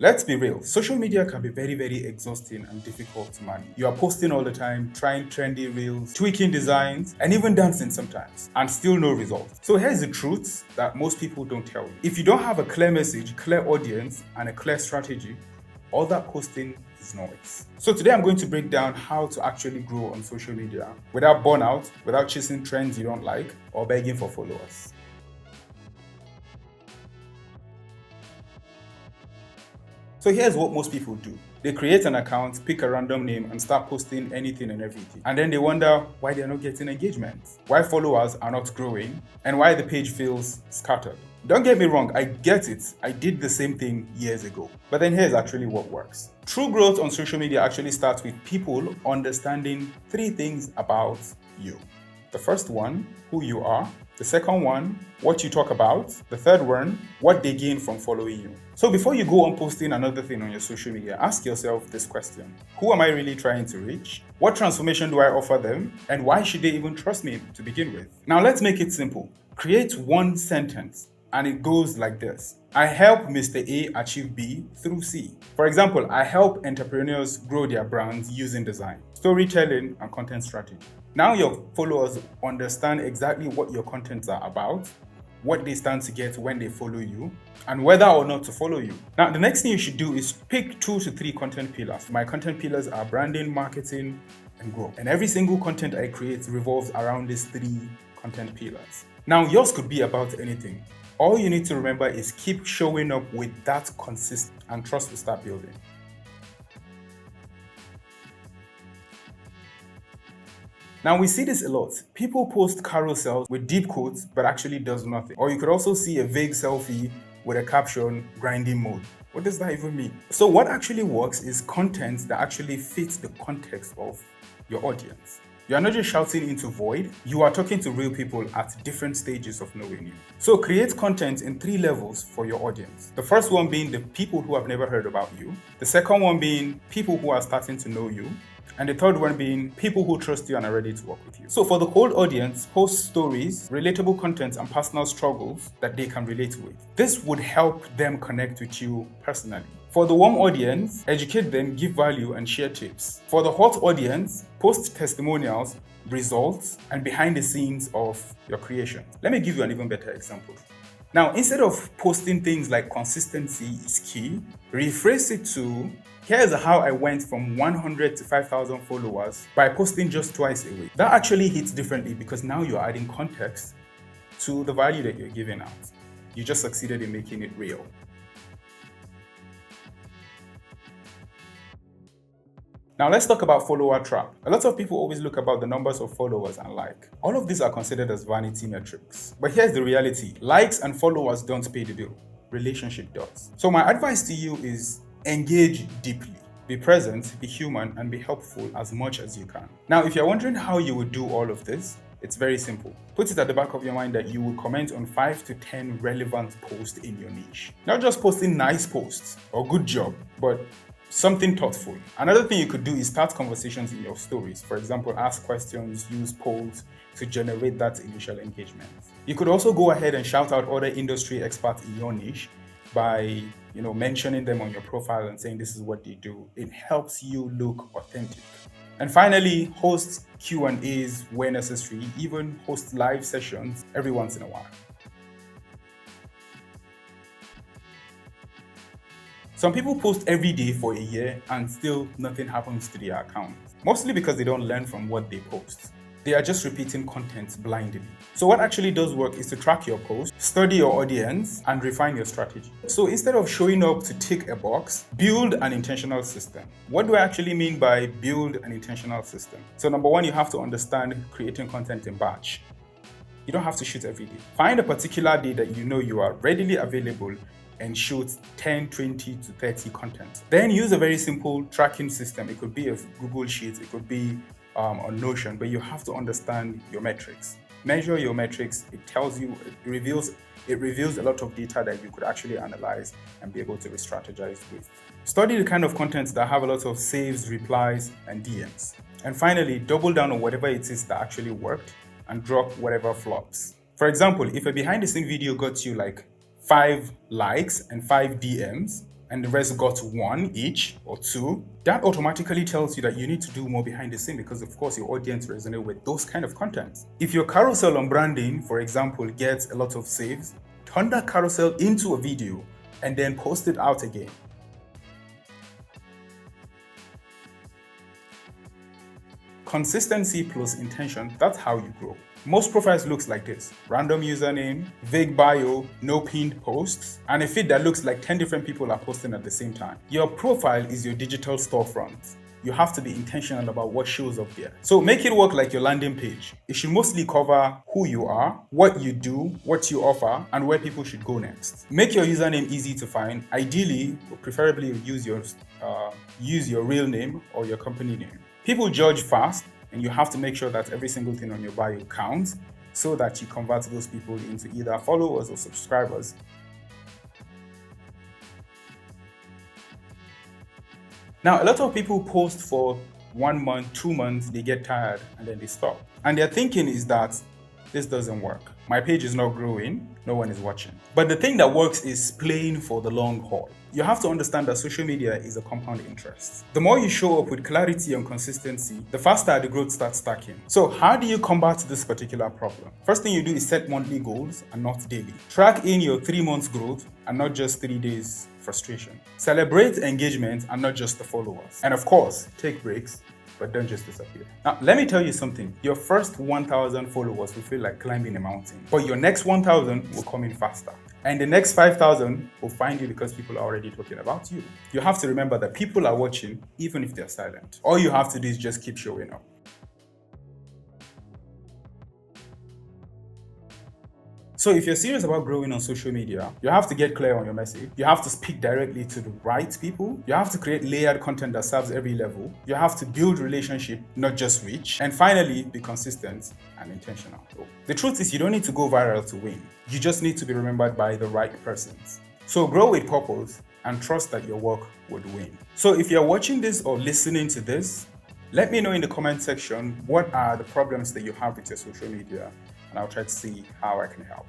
Let's be real, social media can be very exhausting and difficult to manage. You are posting all the time, trying trendy reels, tweaking designs, and even dancing sometimes, and still no results. So here's the truth that most people don't tell you. If you don't have a clear message, clear audience, and a clear strategy, all that posting is noise. So today I'm going to break down how to actually grow on social media without burnout, without chasing trends you don't like, or begging for followers. So here's what most people do. They create an account, pick a random name, and start posting anything and everything. And then they wonder why they're not getting engagement, why followers are not growing, and why the page feels scattered. Don't get me wrong, I get it. I did the same thing years ago. But then here's actually what works. True growth on social media actually starts with people understanding 3 things about you. The first one, who you are. The second one, what you talk about. The third one, what they gain from following you. So before you go on posting another thing on your social media, ask yourself this question. Who am I really trying to reach? What transformation do I offer them? And why should they even trust me to begin with? Now let's make it simple. Create one sentence and it goes like this. I help Mr. A achieve B through C. For example, I help entrepreneurs grow their brands using design, storytelling, and content strategy. Now your followers understand exactly what your contents are about, what they stand to get when they follow you, and whether or not to follow you. Now, the next thing you should do is pick 2 to 3 content pillars. My content pillars are branding, marketing, and growth. And every single content I create revolves around these 3 content pillars. Now, yours could be about anything. All you need to remember is keep showing up with that consistent and trust will start building. Now we see this a lot. People post carousels with deep quotes but actually does nothing. Or you could also see a vague selfie with a caption, grinding mode. What does that even mean? So what actually works is content that actually fits the context of your audience. You are not just shouting into void, you are talking to real people at different stages of knowing you. So create content in 3 levels for your audience. The first one being the people who have never heard about you. The second one being people who are starting to know you. And the third one being people who trust you and are ready to work with you. So for the cold audience, post stories, relatable content, and personal struggles that they can relate with. This would help them connect with you personally. For the warm audience, educate them, give value, and share tips. For the hot audience, post testimonials, results, and behind the scenes of your creation. Let me give you an even better example. Now, instead of posting things like consistency is key, rephrase it to, here's how I went from 100 to 5,000 followers by posting just twice a week. That actually hits differently because now you're adding context to the value that you're giving out. You just succeeded in making it real. Now let's talk about follower trap. A lot of people always look about the numbers of followers and like. All of these are considered as vanity metrics. But here's the reality. Likes and followers don't pay the bill. Relationship does. So my advice to you is engage deeply. Be present, be human, and be helpful as much as you can. Now, if you're wondering how you would do all of this, it's very simple. Put it at the back of your mind that you will comment on 5 to 10 relevant posts in your niche. Not just posting nice posts or good job, but something thoughtful. Another thing you could do is start conversations in your stories. For example, ask questions, use polls to generate that initial engagement. You could also go ahead and shout out other industry experts in your niche by mentioning them on your profile and saying this is what they do. It helps you look authentic. And finally, host Q&As where necessary, even host live sessions every once in a while. Some people post every day for a year and still nothing happens to their account. Mostly because they don't learn from what they post. They are just repeating content blindly. So what actually does work is to track your posts, study your audience, and refine your strategy. So instead of showing up to tick a box, build an intentional system. What do I actually mean by build an intentional system? So number 1, you have to understand creating content in batch. You don't have to shoot every day. Find a particular day that you know you are readily available and shoot 10, 20 to 30 content. Then use a very simple tracking system. It could be a Google Sheet, it could be on Notion, but you have to understand your metrics. Measure your metrics. It tells you, it reveals a lot of data that you could actually analyze and be able to re-strategize with. Study the kind of contents that have a lot of saves, replies, and DMs. And finally, double down on whatever it is that actually worked and drop whatever flops. For example, if a behind the scene video got you like 5 likes and 5 DMs, and the rest got 1 each or 2, that automatically tells you that you need to do more behind the scene because of course your audience resonates with those kind of content. If your carousel on branding, for example, gets a lot of saves, turn that carousel into a video and then post it out again. Consistency plus intention, that's how you grow. Most profiles looks like this: random username, vague bio, no pinned posts, and a feed that looks like 10 different people are posting at the same time. Your profile is your digital storefront. You have to be intentional about what shows up there. So make it work like your landing page. It should mostly cover who you are, what you do, what you offer, and where people should go next. Make your username easy to find. Ideally, or preferably use your real name or your company name. People judge fast, and you have to make sure that every single thing on your bio counts so that you convert those people into either followers or subscribers. Now, a lot of people post for 1 month, 2 months, they get tired and then they stop. And their thinking is that this doesn't work. My page is not growing, no one is watching. But the thing that works is playing for the long haul. You have to understand that social media is a compound interest. The more you show up with clarity and consistency, the faster the growth starts stacking. So how do you combat this particular problem? First thing you do is set monthly goals and not daily. Track in your 3 months growth and not just 3 days frustration. Celebrate engagement and not just the followers. And of course, take breaks, but don't just disappear. Now, let me tell you something. Your first 1,000 followers will feel like climbing a mountain, but your next 1,000 will come in faster. And the next 5,000 will find you because people are already talking about you. You have to remember that people are watching even if they're silent. All you have to do is just keep showing up. So if you're serious about growing on social media, you have to get clear on your message. You have to speak directly to the right people. You have to create layered content that serves every level. You have to build relationship, not just reach. And finally, be consistent and intentional. The truth is you don't need to go viral to win. You just need to be remembered by the right persons. So grow with purpose and trust that your work would win. So if you're watching this or listening to this, let me know in the comment section what are the problems that you have with your social media, and I'll try to see how I can help.